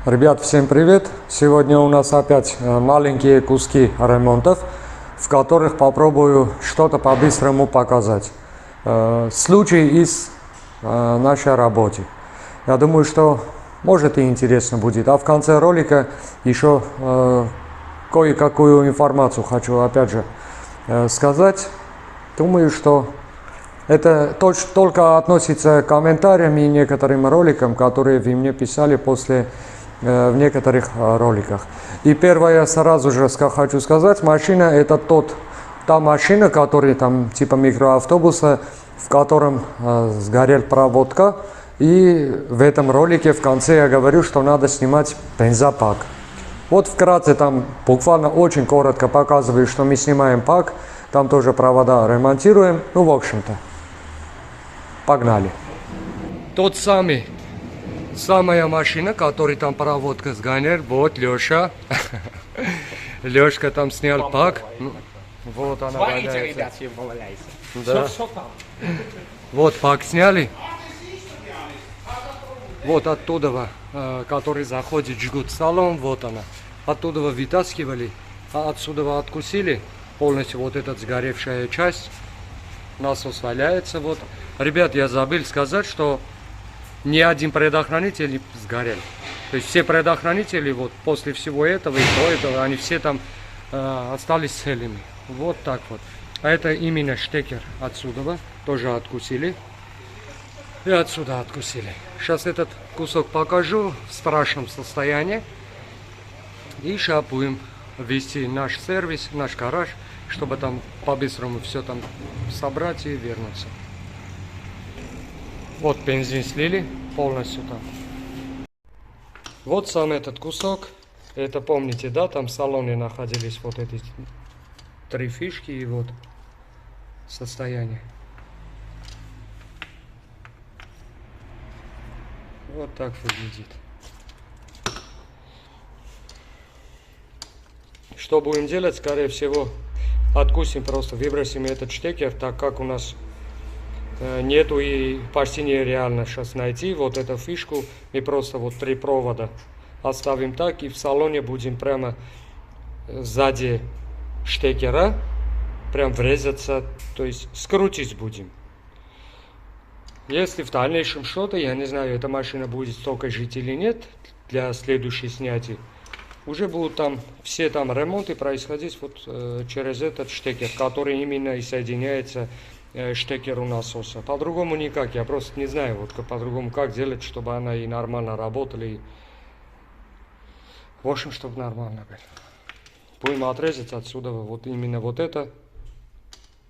Ребят, всем привет! Сегодня у нас опять маленькие куски ремонтов, в которых попробую что-то по-быстрому показать. Случай из нашей работы. Я думаю, что может и интересно будет. А в конце ролика еще кое-какую информацию хочу опять же сказать. Думаю, что это только относится к комментариям и некоторым роликам, которые вы мне писали после в некоторых роликах. И первое сразу же хочу сказать, машина это та машина, которая там типа микроавтобуса, в котором сгорел проводка. И в этом ролике в конце я говорю, что надо снимать бензопак. Вот вкратце там буквально очень коротко показываю, что мы снимаем пак, там тоже провода ремонтируем. Ну в общем-то, погнали. Самая машина, которая там проводка сгорел, вот Леша. Лешка там снял пак. Вот она валяется. Да. Вот пак сняли. Вот оттуда, который заходит, жгут салон, вот она. Оттуда вытаскивали, а отсюда откусили полностью вот эта сгоревшая часть. Насос валяется, вот. Ребят, я забыл сказать, что ни один предохранитель не сгорел. То есть все предохранители вот после всего этого и до этого, они все там остались целыми. Вот так вот. А это именно штекер отсюда, тоже откусили. И отсюда откусили. Сейчас этот кусок покажу в страшном состоянии. И сейчас будем вести наш сервис, наш гараж, чтобы там по-быстрому все там собрать и вернуться. Вот бензин слили полностью там. Вот сам этот кусок. Это помните, да, там в салоне находились вот эти 3 фишки и вот состояние. Вот так выглядит. Что будем делать? Скорее всего, откусим, просто выбросим этот штекер, так как у нас нету и почти нереально сейчас найти вот эту фишку. Мы просто вот 3 провода оставим так и в салоне будем прямо сзади штекера прям врезаться, то есть скрутить будем. Если в дальнейшем что-то, я не знаю, эта машина будет столько жить или нет, для следующей снятия, уже будут там все там ремонты происходить вот через этот штекер, который именно и соединяется штекеру насоса. По-другому никак, я просто не знаю, вот по-другому как делать, чтобы она и нормально работала. И... В общем, чтобы нормально было. Будем отрезать отсюда вот именно вот это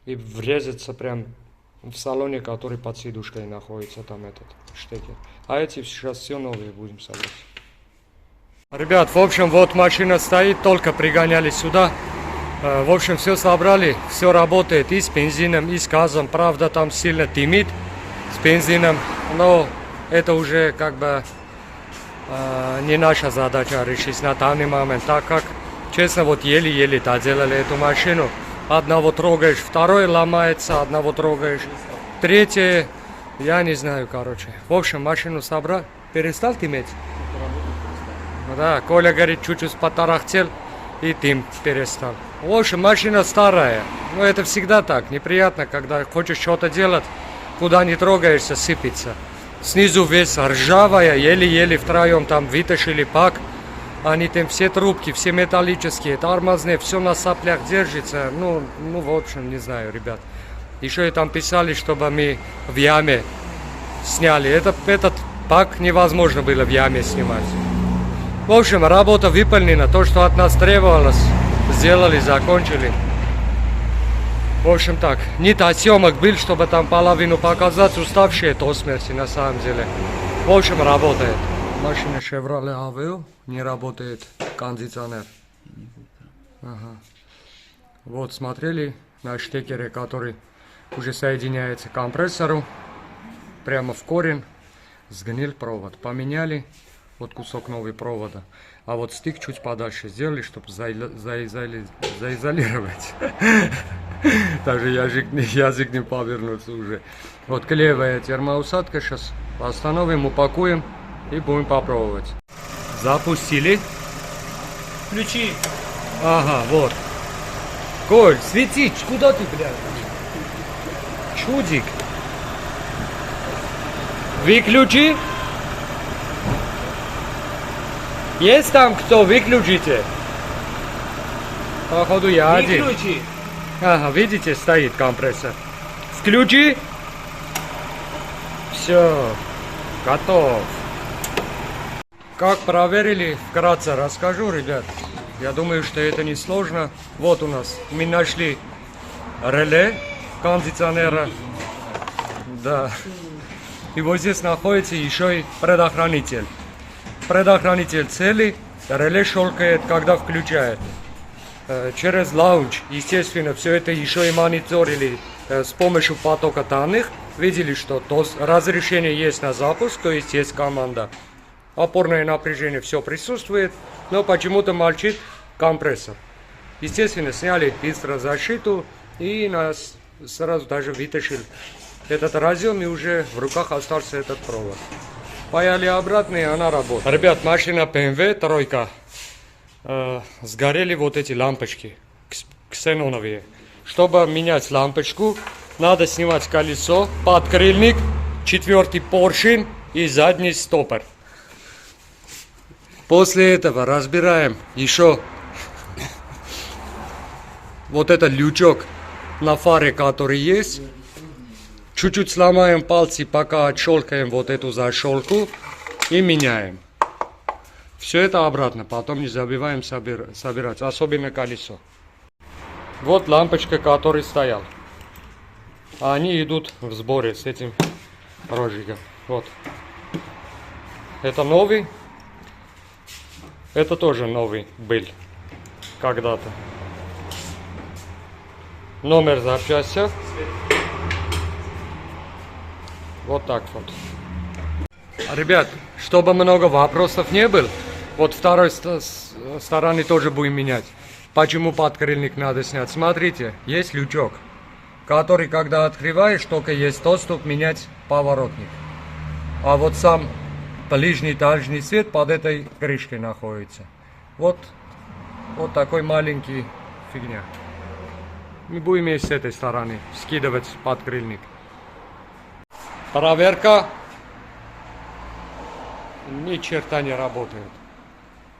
и врезаться прям в салоне, который под сидушкой находится, там этот штекер. А эти сейчас все новые будем собрать. Ребят, в общем, вот машина стоит, только пригоняли сюда. В общем, все собрали, все работает и с бензином, и с газом. Правда, там сильно дымит с бензином, но это уже как бы не наша задача решить на данный момент, так как, честно, вот еле-еле доделали эту машину. Одного трогаешь, второй ломается, одного трогаешь, третье, я не знаю, короче. В общем, машину собрал, перестал дымить? Да, Коля говорит, чуть-чуть потарахтел и дым перестал. В общем, машина старая, но это всегда так, неприятно, когда хочешь что-то делать, куда не трогаешься, сыпется. Снизу весь ржавая, еле-еле втроем там вытащили пак. Они там все трубки, все металлические, тормозные, все на соплях держится. Ну, в общем, не знаю, ребят. Еще и там писали, чтобы мы в яме сняли. Этот пак невозможно было в яме снимать. В общем, работа выполнена. То, что от нас требовалось, сделали, закончили. В общем так, не до съемок был, чтобы там половину показать, уставшие до смерти на самом деле. В общем, работает. Машина Chevrolet Aveo, не работает кондиционер. Ага. Вот смотрели на штекере, который уже соединяется к компрессору. Прямо в корень сгнил провод. Поменяли, вот кусок нового провода. А вот стык чуть подальше сделали, чтобы заизолировать. Даже язык не повернется уже. Вот клеевая термоусадка. Сейчас остановим, упакуем и будем попробовать. Запустили. Включи. Ага, вот. Коль, светить, куда ты, блядь? Чудик. Выключи. Есть там кто? Выключите. Походу я один. Выключи. Ага, видите, стоит компрессор. Включи. Все, готов. Как проверили, вкратце расскажу, ребят. Я думаю, что это не сложно. Вот у нас, мы нашли реле кондиционера. Да. И вот здесь находится еще и предохранитель. Предохранитель целый, реле щелкает, когда включает. Через лаунч, естественно, все это еще и мониторили с помощью потока данных. Видели, что разрешение есть на запуск, то есть есть команда. Опорное напряжение все присутствует, но почему-то молчит компрессор. Естественно, сняли гидрозащиту и нас сразу даже вытащили этот разъем, и уже в руках остался этот провод. Поехали обратно, и она работает. Ребят, машина BMW тройка. Сгорели вот эти лампочки ксеноновые. Чтобы менять лампочку, надо снимать колесо, подкрыльник, четвертый поршень и задний стопор. После этого разбираем еще вот этот лючок на фаре, который есть. Чуть-чуть сломаем пальцы, пока отщелкаем вот эту защелку и меняем. Все это обратно, потом не забываем собирать, особенно колесо. Вот лампочка, который стоял. Они идут в сборе с этим розжигом. Вот. Это новый. Это тоже новый был когда-то. Номер запчасти. Вот так вот. Ребят, чтобы много вопросов не было, вот второй стороны тоже будем менять. Почему подкрыльник надо снять? Смотрите, есть лючок, который, когда открываешь, только есть доступ менять поворотник. А вот сам ближний дальний свет под этой крышкой находится. Вот такой маленький фигня. Мы будем и с этой стороны скидывать подкрыльник. Проверка. Ни черта не работает.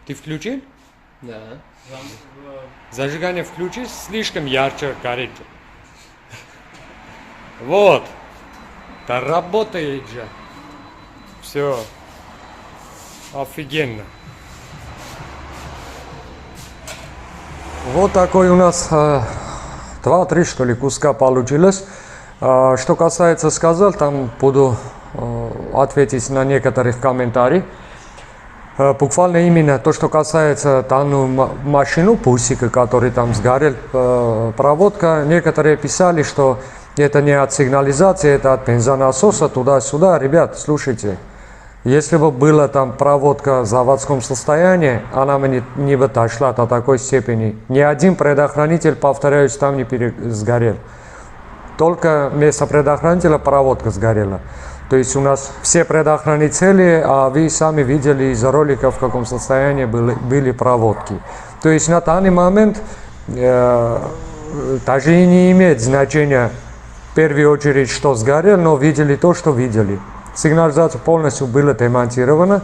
Ты включил? Да. Зажигание включи, слишком ярче горит. Вот. Да работает же. Все. Офигенно. Вот такой у нас 2-3 что ли куска получилось. Что касается сказал, там буду ответить на некоторых комментариев. Буквально именно то, что касается данную машину, пусика, который там сгорел, проводка, некоторые писали, что это не от сигнализации, это от бензонасоса, туда-сюда. Ребят, слушайте, если бы была там проводка в заводском состоянии, она бы не бы дошла до такой степени. Ни один предохранитель, повторяюсь, там не сгорел. Только вместо предохранителя проводка сгорела. То есть у нас все предохранители, а вы сами видели из роликов, в каком состоянии были проводки. То есть на данный момент даже и не имеет значения в первую очередь, что сгорело, но видели то, что видели. Сигнализация полностью была демонтирована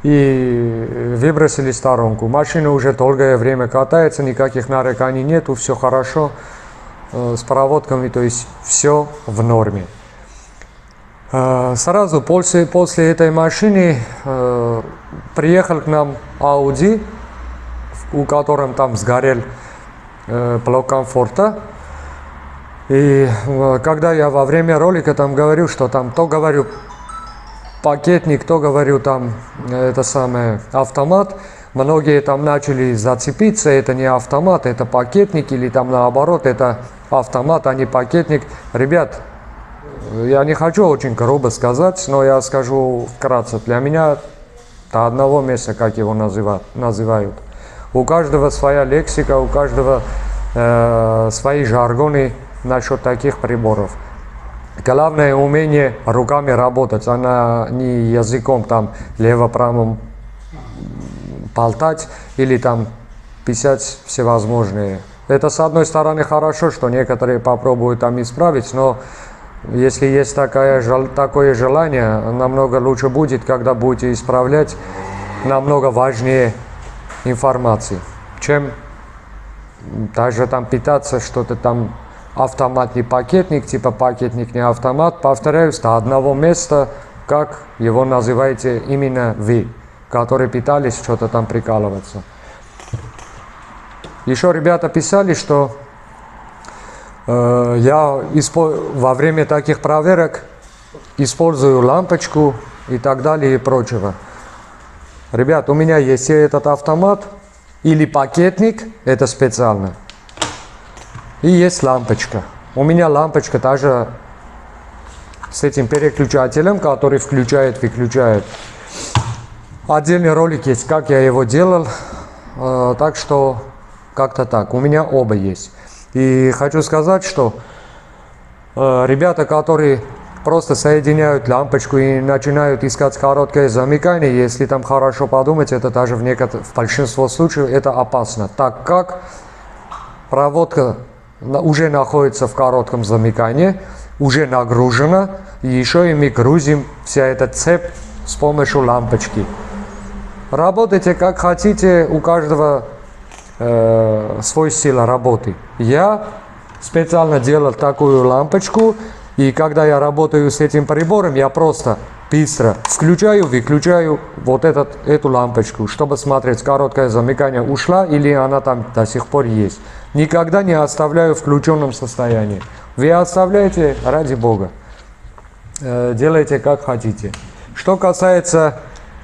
и выбросили в сторонку. Машина уже долгое время катается, никаких нареканий нету, все хорошо с проводками, то есть все в норме. Сразу после этой машины приехал к нам Audi, у котором там сгорел блок комфорта. И когда я во время ролика там говорю, что там то говорю пакетник, то говорю там это самое автомат, многие там начали зацепиться, это не автомат, это пакетник, или там наоборот, это автомат, а не пакетник. Ребят, я не хочу очень грубо сказать, но я скажу вкратце. Для меня до одного места, как его называют. У каждого своя лексика, у каждого свои жаргоны насчет таких приборов. Главное умение руками работать, а не языком там лево-правым болтать или там писать всевозможные. Это с одной стороны хорошо, что некоторые попробуют там исправить, но если есть такое желание, намного лучше будет, когда будете исправлять намного важнее информации, чем даже там питаться что-то там автомат не пакетник, типа пакетник не автомат. Повторяюсь, до одного места, как его называете именно вы, которые питались что-то там прикалываться. Еще ребята писали, что я во время таких проверок использую лампочку и так далее и прочего. Ребят, у меня есть этот автомат или пакетник, это специально. И есть лампочка. У меня лампочка также с этим переключателем, который включает, выключает. Отдельный ролик есть, как я его делал. Так что как-то так. У меня оба есть. И хочу сказать, что ребята, которые просто соединяют лампочку и начинают искать короткое замыкание, если там хорошо подумать, это даже в большинстве случаев это опасно, так как проводка уже находится в коротком замыкании, уже нагружена, и еще и мы грузим вся эта цепь с помощью лампочки. Работайте как хотите, у каждого свой стиль работы. Я специально делал такую лампочку, и когда я работаю с этим прибором, я просто быстро включаю, выключаю вот эту лампочку, чтобы смотреть, короткое замыкание ушла или она там до сих пор есть. Никогда не оставляю в включенном состоянии. Вы оставляете, ради бога. Делайте как хотите. Что касается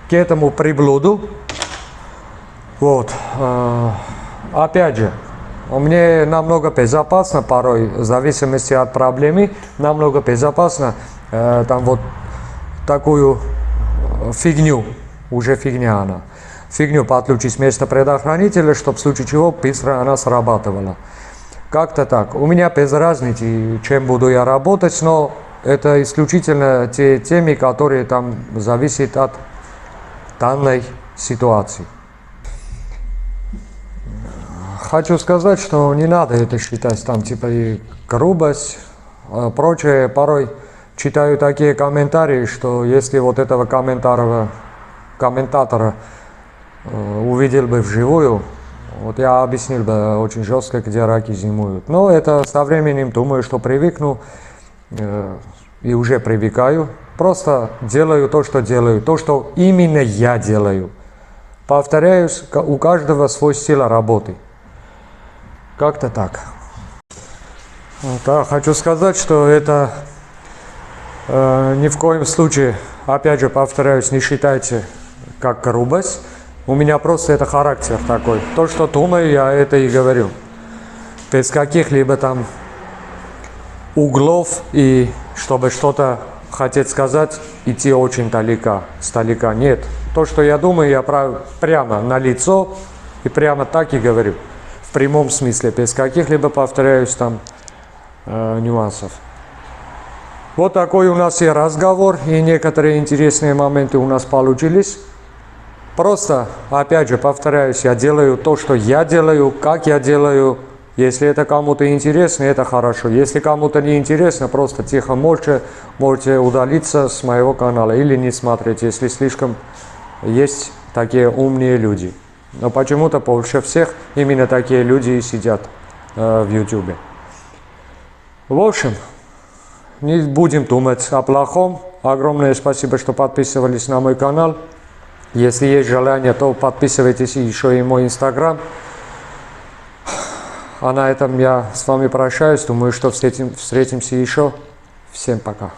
к этому приблуду, вот, опять же, мне намного безопасно порой, в зависимости от проблемы, намного безопасно там вот такую фигню, уже фигня она, фигню подключить вместо предохранителя, чтобы в случае чего быстро она срабатывала. Как-то так. У меня без разницы, чем буду я работать, но это исключительно те темы, которые там зависят от данной ситуации. Хочу сказать, что не надо это считать там типа и грубость, прочее. Порой читаю такие комментарии, что если вот этого комментатора увидел бы вживую, вот я объяснил бы очень жестко, где раки зимуют. Но это со временем, думаю, что привыкну и уже привыкаю. Просто делаю то, что делаю, то, что именно я делаю. Повторяюсь, у каждого свой стиль работы. Как-то так. Да, хочу сказать, что это ни в коем случае, опять же повторяюсь, не считайте как грубость. У меня просто это характер такой. То, что думаю, я это и говорю. Без каких-либо там углов и чтобы что-то хотеть сказать, идти очень далеко, сдалека. Нет. То, что я думаю, я прямо на лицо и прямо так и говорю. В прямом смысле, без каких-либо, повторяюсь, там нюансов. Вот такой у нас и разговор, и некоторые интересные моменты у нас получились. Просто, опять же, повторяюсь, я делаю то, что я делаю, как я делаю. Если это кому-то интересно, это хорошо. Если кому-то не интересно, просто тихо, молча можете удалиться с моего канала или не смотреть, если слишком есть такие умные люди. Но почему-то больше всех именно такие люди и сидят в YouTube. В общем, не будем думать о плохом. Огромное спасибо, что подписывались на мой канал. Если есть желание, то подписывайтесь еще и мой Instagram. А на этом я с вами прощаюсь. Думаю, что встретимся еще. Всем пока.